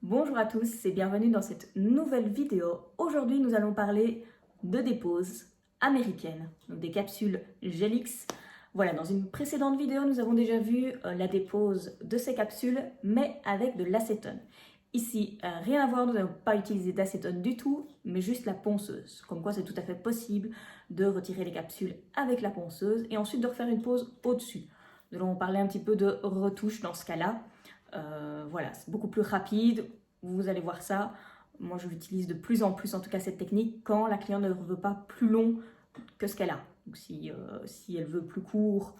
Bonjour à tous et bienvenue dans cette nouvelle vidéo. Aujourd'hui, nous allons parler de dépose américaine, donc des capsules Gelix. Voilà, dans une précédente vidéo, nous avons déjà vu la dépose de ces capsules, mais avec de l'acétone. Ici, rien à voir, nous n'allons pas utiliser d'acétone du tout, mais juste la ponceuse. Comme quoi, c'est tout à fait possible de retirer les capsules avec la ponceuse et ensuite de refaire une pose au-dessus. Nous allons parler un petit peu de retouche dans ce cas-là. Voilà, c'est beaucoup plus rapide, vous allez voir ça. Moi, je l'utilise de plus en plus, en tout cas cette technique, quand la cliente ne veut pas plus long que ce qu'elle a. Donc, si elle veut plus court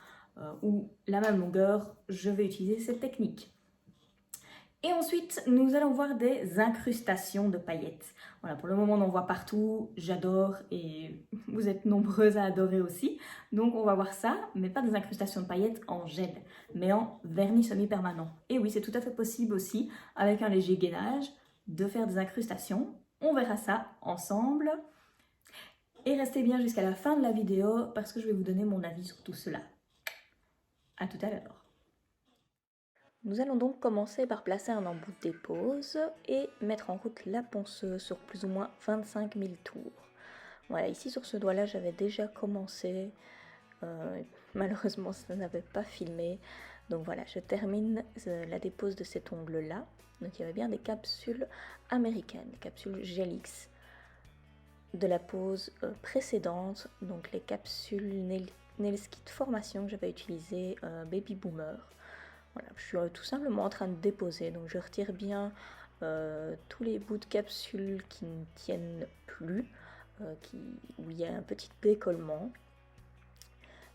ou la même longueur, je vais utiliser cette technique. Et ensuite, nous allons voir des incrustations de paillettes. Voilà, pour le moment, on en voit partout, j'adore et vous êtes nombreuses à adorer aussi. Donc, on va voir ça, mais pas des incrustations de paillettes en gel, mais en vernis semi-permanent. Et oui, c'est tout à fait possible aussi, avec un léger gainage, de faire des incrustations. On verra ça ensemble. Et restez bien jusqu'à la fin de la vidéo parce que je vais vous donner mon avis sur tout cela. À tout à l'heure. Nous allons donc commencer par placer un embout de dépose et mettre en route la ponceuse sur plus ou moins 25 000 tours. Voilà, ici sur ce doigt-là, j'avais déjà commencé. Malheureusement, ça n'avait pas filmé. Donc voilà, je termine la dépose de cet ongle-là. Donc il y avait bien des capsules américaines, des capsules Gelix de la pose précédente. Donc les capsules Nails Kit Formation que j'avais utilisées Baby Boomer. Voilà, je suis tout simplement en train de déposer, donc je retire bien tous les bouts de capsule qui ne tiennent plus, où il y a un petit décollement.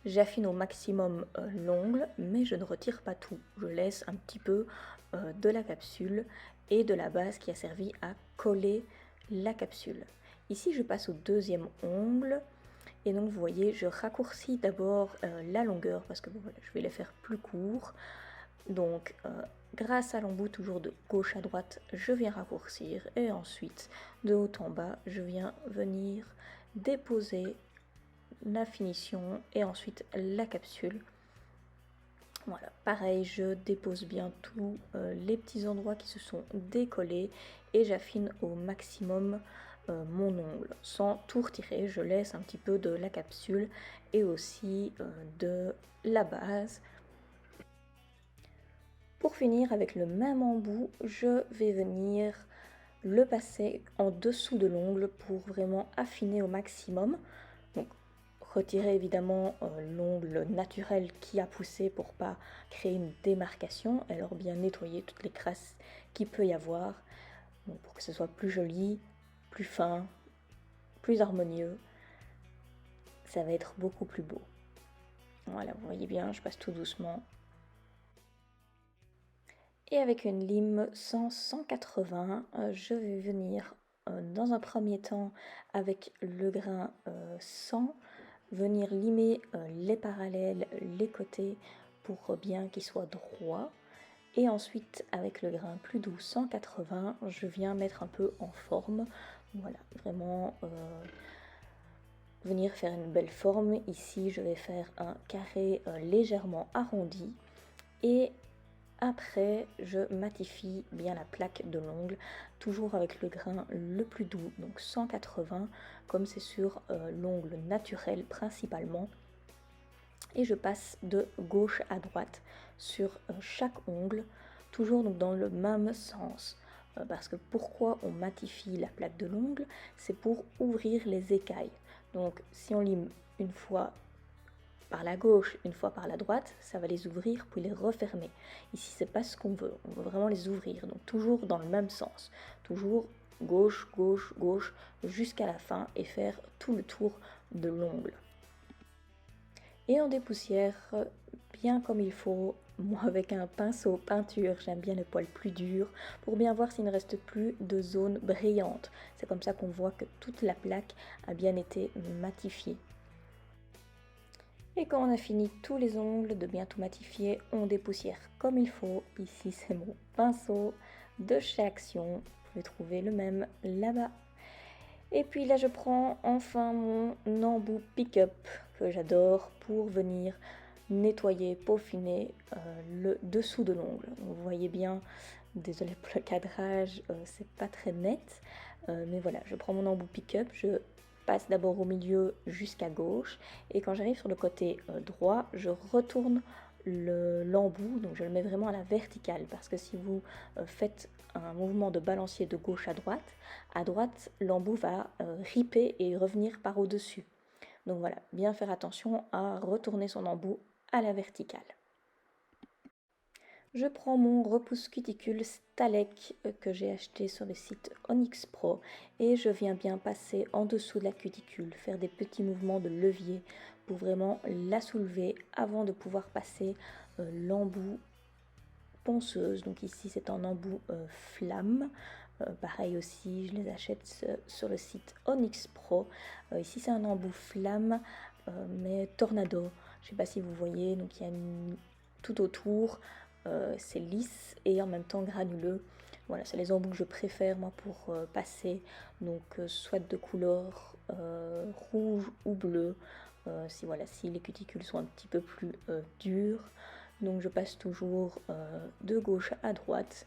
J'affine au maximum l'ongle, mais je ne retire pas tout. Je laisse un petit peu de la capsule et de la base qui a servi à coller la capsule. Ici, je passe au deuxième ongle. Et donc, vous voyez, je raccourcis d'abord la longueur parce que voilà, je vais les faire plus courts. Donc, grâce à l'embout toujours de gauche à droite, je viens raccourcir et ensuite, de haut en bas, je viens venir déposer la finition et ensuite la capsule. Voilà, pareil, je dépose bien tous les petits endroits qui se sont décollés et j'affine au maximum mon ongle sans tout retirer. Je laisse un petit peu de la capsule et aussi de la base. Pour finir, avec le même embout, je vais venir le passer en dessous de l'ongle pour vraiment affiner au maximum. Donc, retirer évidemment l'ongle naturel qui a poussé pour pas créer une démarcation, et alors bien nettoyer toutes les crasses qu'il peut y avoir, donc pour que ce soit plus joli, plus fin, plus harmonieux. Ça va être beaucoup plus beau. Voilà, vous voyez bien, je passe tout doucement. Et avec une lime 100-180, je vais venir dans un premier temps avec le grain 100, venir limer les parallèles, les côtés pour bien qu'ils soient droits. Et ensuite avec le grain plus doux 180, je viens mettre un peu en forme. Voilà, vraiment venir faire une belle forme. Ici je vais faire un carré légèrement arrondi et après, je matifie bien la plaque de l'ongle, toujours avec le grain le plus doux, donc 180, comme c'est sur l'ongle naturel principalement. Et je passe de gauche à droite sur chaque ongle, toujours donc dans le même sens. Parce que pourquoi on matifie la plaque de l'ongle? C'est pour ouvrir les écailles. Donc si on lime une fois par la gauche, une fois par la droite, ça va les ouvrir puis les refermer. Ici, c'est pas ce qu'on veut vraiment les ouvrir, donc toujours dans le même sens, toujours gauche, gauche, gauche, jusqu'à la fin et faire tout le tour de l'ongle. Et on dépoussière bien comme il faut. Moi, avec un pinceau peinture, j'aime bien les poils plus durs pour bien voir s'il ne reste plus de zones brillantes. C'est comme ça qu'on voit que toute la plaque a bien été matifiée. Et quand on a fini tous les ongles de bien tout matifier, on dépoussière comme il faut. Ici, c'est mon pinceau de chez Action. Vous pouvez trouver le même là-bas. Et puis là, je prends enfin mon embout pick-up que j'adore pour venir nettoyer, peaufiner le dessous de l'ongle. Vous voyez bien Désolée pour le cadrage, c'est pas très net. Mais voilà, je prends mon embout pick-up, je passe d'abord au milieu jusqu'à gauche. Et quand j'arrive sur le côté droit, je retourne l'embout, donc je le mets vraiment à la verticale. Parce que si vous faites un mouvement de balancier de gauche à droite, l'embout va riper et revenir par au-dessus. Donc voilà, bien faire attention à retourner son embout à la verticale. Je prends mon repousse cuticule Stalec que j'ai acheté sur le site Onyx Pro et je viens bien passer en dessous de la cuticule, faire des petits mouvements de levier pour vraiment la soulever avant de pouvoir passer l'embout ponceuse. Donc ici c'est un embout flamme. Pareil aussi, je les achète sur le site Onyx Pro. Ici c'est un embout flamme, mais tornado. Je ne sais pas si vous voyez, donc il y a tout autour. C'est lisse et en même temps granuleux. Voilà, c'est les embouts que je préfère moi pour passer, donc soit de couleur rouge ou bleu, si, voilà, si les cuticules sont un petit peu plus dures. Donc je passe toujours de gauche à droite,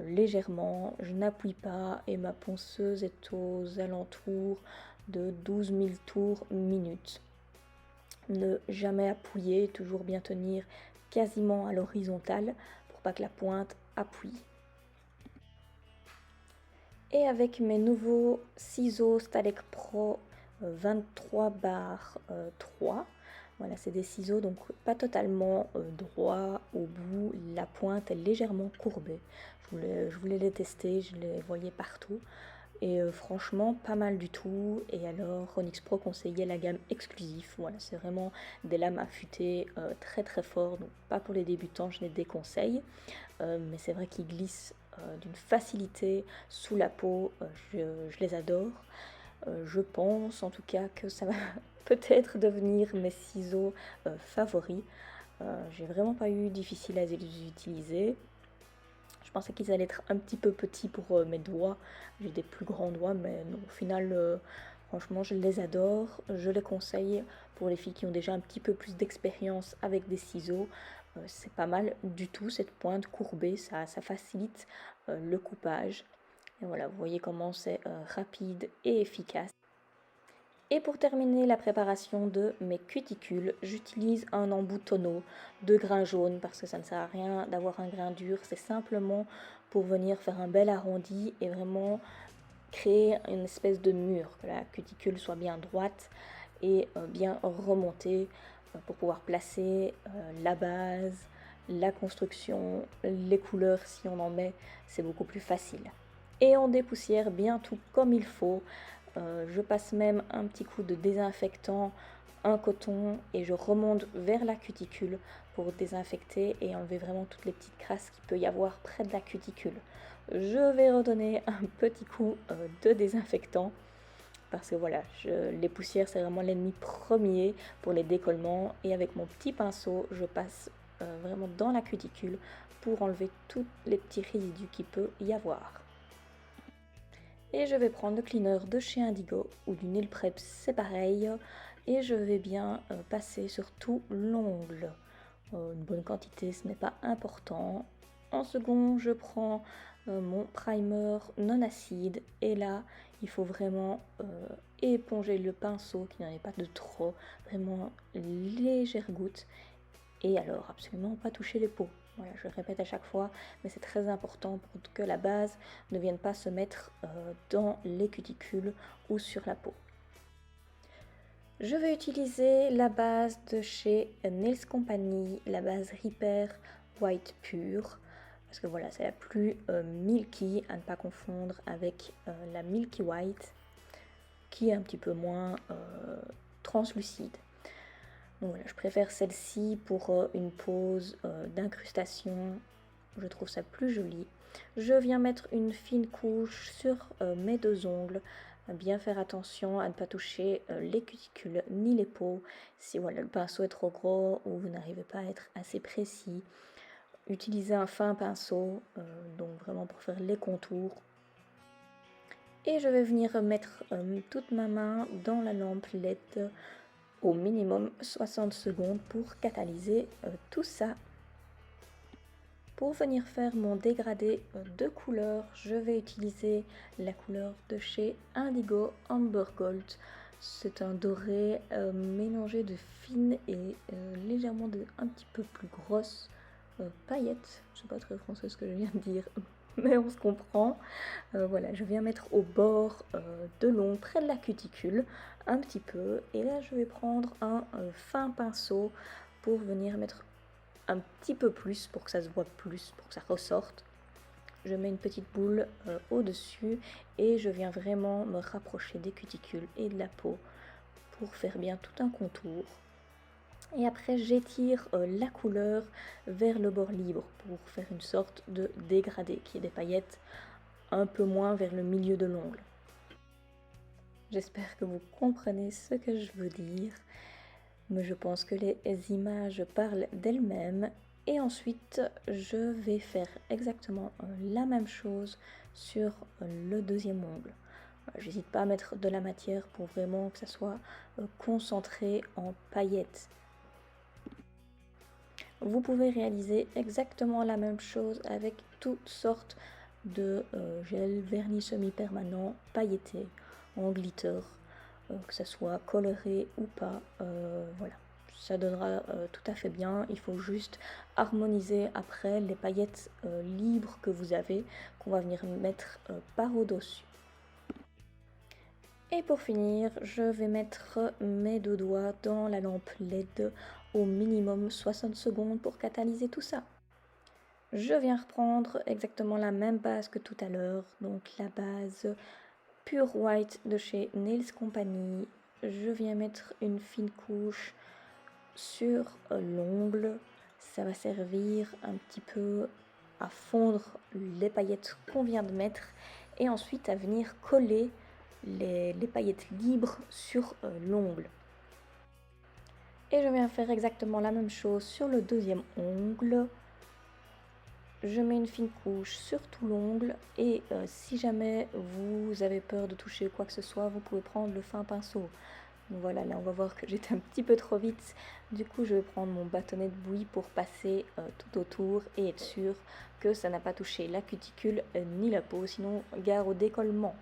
légèrement, je n'appuie pas et ma ponceuse est aux alentours de 12 000 tours minute. Ne jamais appuyer, toujours bien tenir quasiment à l'horizontale pour pas que la pointe appuie. Et avec mes nouveaux ciseaux Stalec Pro 23/3, voilà, c'est des ciseaux donc pas totalement droits au bout, la pointe est légèrement courbée. Je voulais les tester, je les voyais partout. Et franchement, pas mal du tout. Et alors, Onyx Pro conseillait la gamme exclusive. Voilà, c'est vraiment des lames affûtées très très fort. Donc, pas pour les débutants, je les déconseille. Mais c'est vrai qu'ils glissent d'une facilité sous la peau. Je les adore. Je pense en tout cas que ça va peut-être devenir mes ciseaux favoris. J'ai vraiment pas eu difficile à les utiliser. Je pensais qu'ils allaient être un petit peu petits pour mes doigts. J'ai des plus grands doigts, mais non, au final, franchement, je les adore. Je les conseille pour les filles qui ont déjà un petit peu plus d'expérience avec des ciseaux. C'est pas mal du tout, cette pointe courbée, ça facilite le coupage. Et voilà, vous voyez comment c'est rapide et efficace. Et pour terminer la préparation de mes cuticules, j'utilise un embout tonneau de grain jaune parce que ça ne sert à rien d'avoir un grain dur, c'est simplement pour venir faire un bel arrondi et vraiment créer une espèce de mur, que la cuticule soit bien droite et bien remontée pour pouvoir placer la base, la construction, les couleurs si on en met, c'est beaucoup plus facile. Et on dépoussière bien tout comme il faut. Je passe même un petit coup de désinfectant, un coton et je remonte vers la cuticule pour désinfecter et enlever vraiment toutes les petites crasses qu'il peut y avoir près de la cuticule. Je vais redonner un petit coup de désinfectant parce que voilà, les poussières c'est vraiment l'ennemi premier pour les décollements et avec mon petit pinceau je passe vraiment dans la cuticule pour enlever tous les petits résidus qu'il peut y avoir. Et je vais prendre le cleaner de chez Indigo ou du Nail Prep, c'est pareil. Et je vais bien passer sur tout l'ongle. Une bonne quantité, ce n'est pas important. En second, je prends mon primer non acide. Et là, il faut vraiment éponger le pinceau, qu'il n'y en ait pas de trop. Vraiment légère goutte. Et alors, absolument pas toucher les peaux. Voilà, je le répète à chaque fois, mais c'est très important pour que la base ne vienne pas se mettre dans les cuticules ou sur la peau. Je vais utiliser la base de chez Nails Company, la base Repair White Pure, parce que voilà, c'est la plus milky, à ne pas confondre avec la Milky White, qui est un petit peu moins translucide. Donc voilà, je préfère celle-ci pour une pose d'incrustation, je trouve ça plus joli. Je viens mettre une fine couche sur mes deux ongles, bien faire attention à ne pas toucher les cuticules ni les peaux. Si voilà, le pinceau est trop gros ou vous n'arrivez pas à être assez précis, utilisez un fin pinceau, donc vraiment pour faire les contours. Et je vais venir mettre toute ma main dans la lampe LED au minimum 60 secondes pour catalyser tout ça. Pour venir faire mon dégradé de couleur, je vais utiliser la couleur de chez Indigo Amber Gold. C'est un doré mélangé de fines et légèrement un petit peu plus grosses paillettes. Je sais pas très français ce que je viens de dire, mais on se comprend. Voilà, je viens mettre au bord de l'ongle, près de la cuticule, un petit peu. Et là, je vais prendre un fin pinceau pour venir mettre un petit peu plus, pour que ça se voit plus, pour que ça ressorte. Je mets une petite boule au-dessus et je viens vraiment me rapprocher des cuticules et de la peau pour faire bien tout un contour. Et après, j'étire la couleur vers le bord libre pour faire une sorte de dégradé qui est des paillettes un peu moins vers le milieu de l'ongle. J'espère que vous comprenez ce que je veux dire, mais je pense que les images parlent d'elles-mêmes. Et ensuite, je vais faire exactement la même chose sur le deuxième ongle. J'hésite pas à mettre de la matière pour vraiment que ça soit concentré en paillettes. Vous pouvez réaliser exactement la même chose avec toutes sortes de gel, vernis semi-permanent, pailleté, en glitter, que ça soit coloré ou pas, voilà. Ça donnera tout à fait bien. Il faut juste harmoniser après les paillettes libres que vous avez, qu'on va venir mettre par au-dessus. Et pour finir, je vais mettre mes deux doigts dans la lampe LED au minimum 60 secondes pour catalyser tout ça. Je viens reprendre exactement la même base que tout à l'heure, donc la base Pure White de chez Nails Company. Je viens mettre une fine couche sur l'ongle. Ça va servir un petit peu à fondre les paillettes qu'on vient de mettre et ensuite à venir coller les paillettes libres sur l'ongle. Et je viens faire exactement la même chose sur le deuxième ongle. Je mets une fine couche sur tout l'ongle et si jamais vous avez peur de toucher quoi que ce soit, vous pouvez prendre le fin pinceau. Donc voilà, là on va voir que j'étais un petit peu trop vite. Du coup, je vais prendre mon bâtonnet de bouillie pour passer tout autour et être sûr que ça n'a pas touché la cuticule ni la peau, sinon gare au décollement.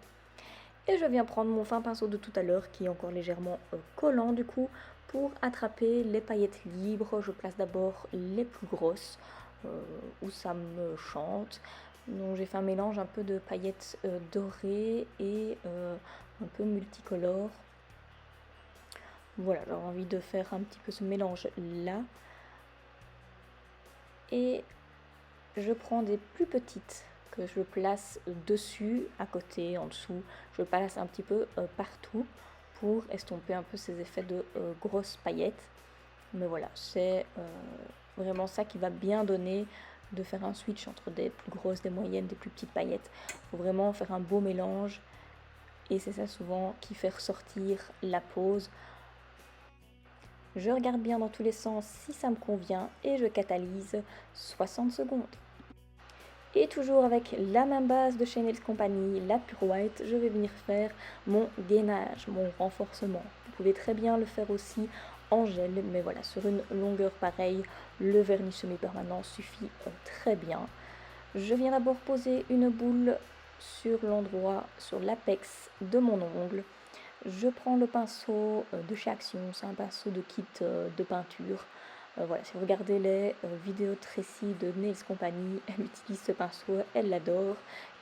Et je viens prendre mon fin pinceau de tout à l'heure qui est encore légèrement collant du coup pour attraper les paillettes libres. Je place d'abord les plus grosses où ça me chante. Donc j'ai fait un mélange un peu de paillettes dorées et un peu multicolores. Voilà, j'ai envie de faire un petit peu ce mélange là. Et je prends des plus petites que je place dessus, à côté, en dessous. Je place un petit peu partout pour estomper un peu ces effets de grosses paillettes. Mais voilà, c'est vraiment ça qui va bien donner de faire un switch entre des plus grosses, des moyennes, des plus petites paillettes. Il faut vraiment faire un beau mélange et c'est ça souvent qui fait ressortir la pose. Je regarde bien dans tous les sens si ça me convient et je catalyse 60 secondes. Et toujours avec la même base de chez Nails Company, la Pure White, je vais venir faire mon gainage, mon renforcement. Vous pouvez très bien le faire aussi en gel, mais voilà, sur une longueur pareille, le vernis semi-permanent suffit très bien. Je viens d'abord poser une boule sur l'endroit, sur l'apex de mon ongle. Je prends le pinceau de chez Action, c'est un pinceau de kit de peinture. Voilà, si vous regardez les vidéos de Tracy de Nails Company, elle utilise ce pinceau, elle l'adore.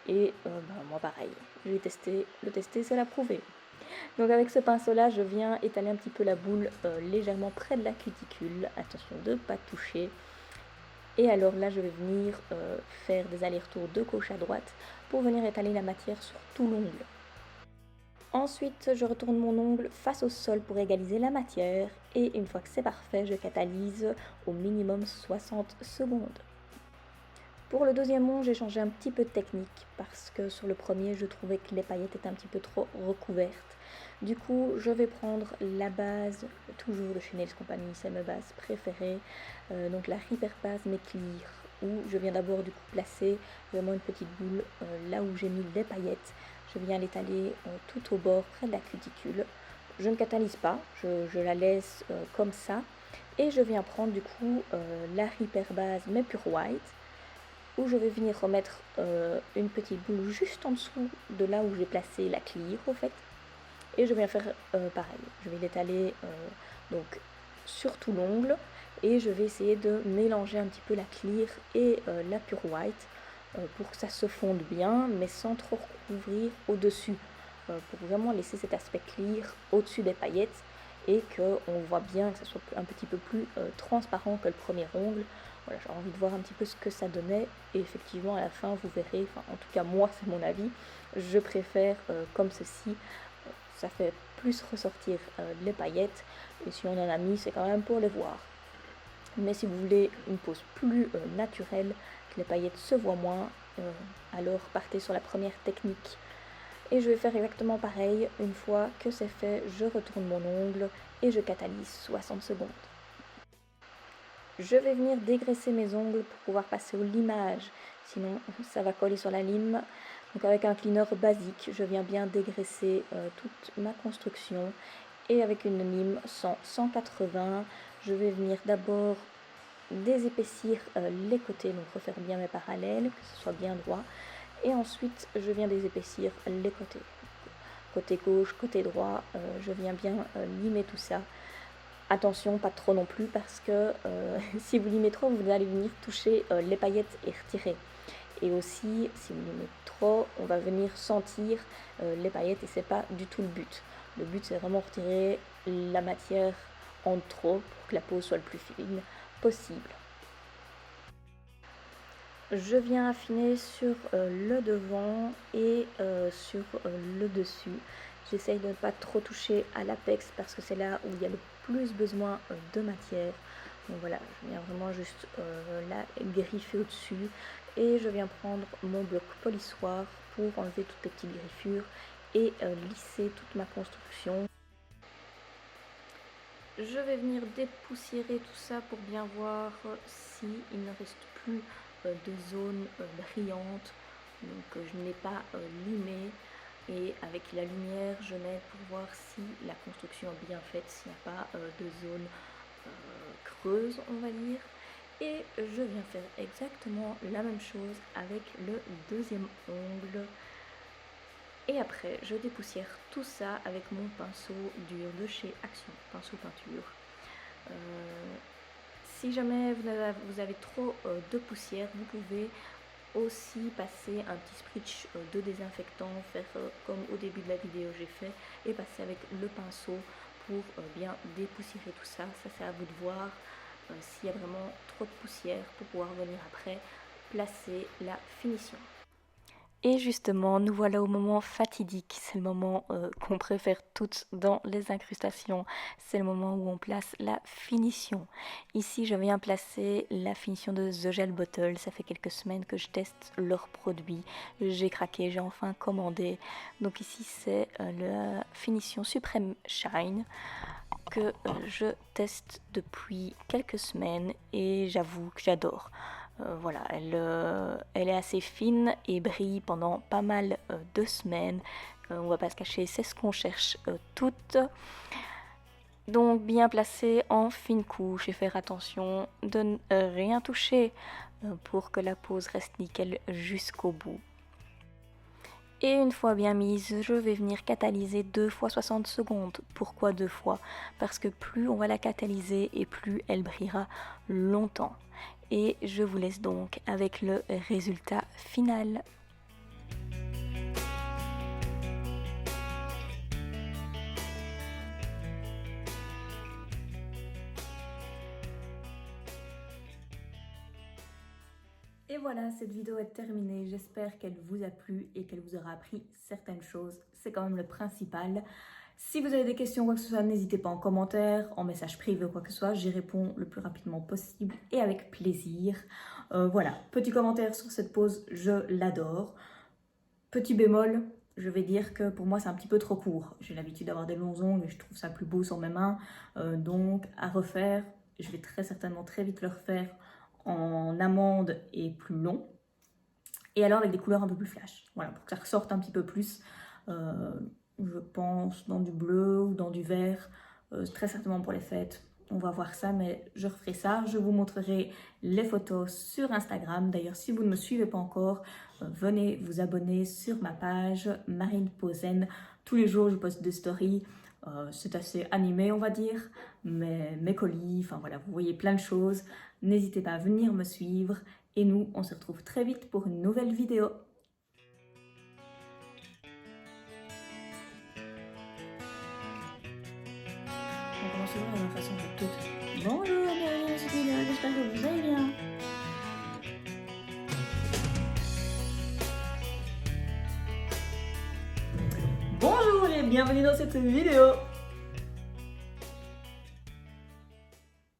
Et moi pareil, je vais le tester, c'est l'approuver. Donc avec ce pinceau-là, je viens étaler un petit peu la boule légèrement près de la cuticule. Attention de ne pas toucher. Et alors là, je vais venir faire des allers-retours de gauche à droite pour venir étaler la matière sur tout l'ongle. Ensuite, je retourne mon ongle face au sol pour égaliser la matière et une fois que c'est parfait, je catalyse au minimum 60 secondes. Pour le deuxième ongle, j'ai changé un petit peu de technique parce que sur le premier, je trouvais que les paillettes étaient un petit peu trop recouvertes. Du coup, je vais prendre la base, toujours de chez Nails Company, c'est ma base préférée, donc la Repair Base mais Clear, où je viens d'abord du coup placer vraiment une petite boule là où j'ai mis les paillettes. Je viens l'étaler tout au bord, près de la cuticule. Je ne catalyse pas, je la laisse comme ça. Et je viens prendre du coup la Repair Base mais Pure White. où je vais venir remettre une petite boule juste en dessous de là où j'ai placé la clear au fait. Et je viens faire pareil, je vais l'étaler donc sur tout l'ongle et je vais essayer de mélanger un petit peu la clear et la pure white pour que ça se fonde bien mais sans trop recouvrir au-dessus, pour vraiment laisser cet aspect clear au-dessus des paillettes et qu'on voit bien que ça soit un petit peu plus transparent que le premier ongle. Voilà, j'ai envie de voir un petit peu ce que ça donnait et effectivement à la fin vous verrez, enfin en tout cas moi c'est mon avis, je préfère comme ceci. Ça fait plus ressortir les paillettes et si on en a mis c'est quand même pour les voir. Mais si vous voulez une pose plus naturelle, que les paillettes se voient moins, alors partez sur la première technique. Et je vais faire exactement pareil, une fois que c'est fait, je retourne mon ongle et je catalyse 60 secondes. Je vais venir dégraisser mes ongles pour pouvoir passer au limage, sinon ça va coller sur la lime. Donc avec un cleaner basique, je viens bien dégraisser toute ma construction. Et avec une lime 180, je vais venir d'abord désépaissir les côtés, donc refaire bien mes parallèles, que ce soit bien droit. Et ensuite, je viens désépaissir les côtés. Côté gauche, côté droit, je viens bien limer tout ça. Attention, pas trop non plus, parce que si vous limez trop, vous allez venir toucher les paillettes et retirer. Et aussi, si vous limez trop, on va venir sentir les paillettes et c'est pas du tout le but. Le but, c'est vraiment retirer la matière en trop pour que la pose soit le plus fine possible. Je viens affiner sur le devant et sur le dessus. J'essaye de ne pas trop toucher à l'apex parce que c'est là où il y a le plus besoin de matière. Donc voilà, je viens vraiment juste là griffer au-dessus et je viens prendre mon bloc polissoir pour enlever toutes les petites griffures et lisser toute ma construction. Je vais venir dépoussiérer tout ça pour bien voir si il ne reste plus de zones brillantes. Donc je n'ai pas limé et avec la lumière je mets pour voir si la construction est bien faite, s'il n'y a pas de zone creuse on va dire. Et je viens faire exactement la même chose avec le deuxième ongle. Et après, je dépoussière tout ça avec mon pinceau dur de chez Action, pinceau peinture. Si jamais vous avez trop de poussière, vous pouvez aussi passer un petit spritz de désinfectant, faire comme au début de la vidéo j'ai fait, et passer avec le pinceau pour bien dépoussiérer tout ça. Ça c'est à vous de voir s'il y a vraiment trop de poussière pour pouvoir venir après placer la finition. Et justement, nous voilà au moment fatidique, c'est le moment qu'on préfère toutes dans les incrustations, c'est le moment où on place la finition. Ici, je viens placer la finition de The Gel Bottle, ça fait quelques semaines que je teste leurs produits, j'ai craqué, j'ai enfin commandé. Donc ici, c'est la finition Supreme Shine que je teste depuis quelques semaines et j'avoue que j'adore. Voilà, elle est assez fine et brille pendant pas mal de semaines. On va pas se cacher, c'est ce qu'on cherche toutes. Donc bien placée en fine couche et faire attention de ne rien toucher pour que la pose reste nickel jusqu'au bout. Et une fois bien mise, je vais venir catalyser 2 fois 60 secondes. Pourquoi 2 fois? Parce que plus on va la catalyser et plus elle brillera longtemps. Et je vous laisse donc avec le résultat final. Et voilà, cette vidéo est terminée. J'espère qu'elle vous a plu et qu'elle vous aura appris certaines choses. C'est quand même le principal. Si vous avez des questions ou quoi que ce soit, n'hésitez pas en commentaire, en message privé ou quoi que ce soit. J'y réponds le plus rapidement possible et avec plaisir. Voilà, petit commentaire sur cette pose, je l'adore. Petit bémol, je vais dire que pour moi c'est un petit peu trop court. J'ai l'habitude d'avoir des longs ongles et je trouve ça plus beau sur mes mains. Donc à refaire, je vais très certainement très vite le refaire en amande et plus long. Et alors avec des couleurs un peu plus flash. Voilà, pour que ça ressorte un petit peu plus. Je pense dans du bleu ou dans du vert. Très certainement pour les fêtes. on va voir ça, mais je referai ça. Je vous montrerai les photos sur Instagram. D'ailleurs, si vous ne me suivez pas encore, venez vous abonner sur ma page Marine Posen. Tous les jours, je poste des stories. C'est assez animé, on va dire. Mes colis, enfin voilà, vous voyez plein de choses. N'hésitez pas à venir me suivre. Et nous, on se retrouve très vite pour une nouvelle vidéo. On commence toujours de la même façon que toutes. Bonjour, bienvenue dans cette vidéo, j'espère que vous allez bien. Bonjour et bienvenue dans cette vidéo.